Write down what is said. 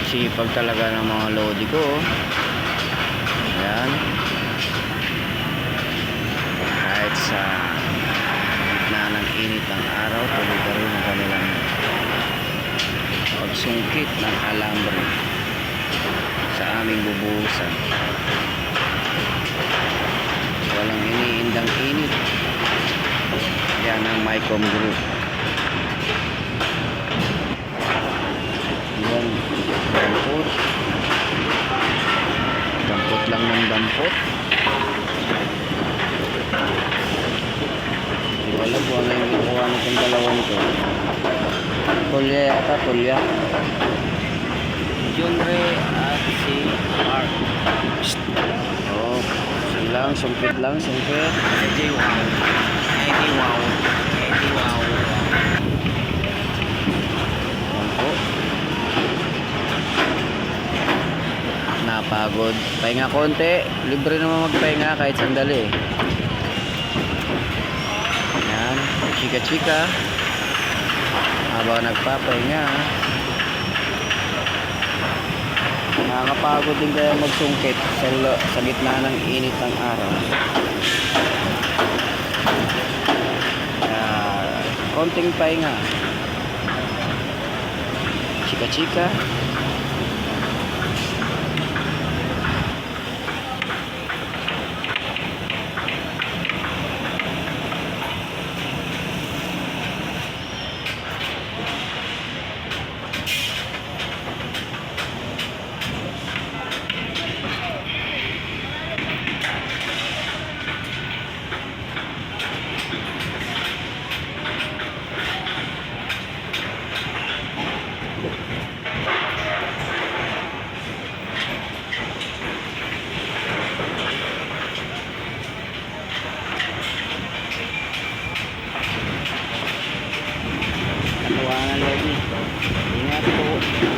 Sipag talaga ng mga lodi ko. Ayan. Kahit sa gitna ng init ng araw, tuloy pa rin ang kanilang pagsungkit ng alambre sa aming bubuhusan. Walang iniindang init. Yan ang MyCom Group. Yan, dampot. Dampot lang ng dampot. Hindi ko alam kung ano yung ginawa nitong dalawang to. Tulya yata, tulya. Junre at si Mark. Oh, silang, sumpit lang, sumpit. Eddie wow. Eddie wow. Eddie wow. Napagod. Pahinga konti. Libre naman magpahinga kahit sandali. Yan. Chika-chika. Habang nagpapahinga. Nakakapagod din kaya magsungkit sa gitna ng init ng araw. Konting pahinga. Chika-chika. Katuwangan lagi. Ingat po.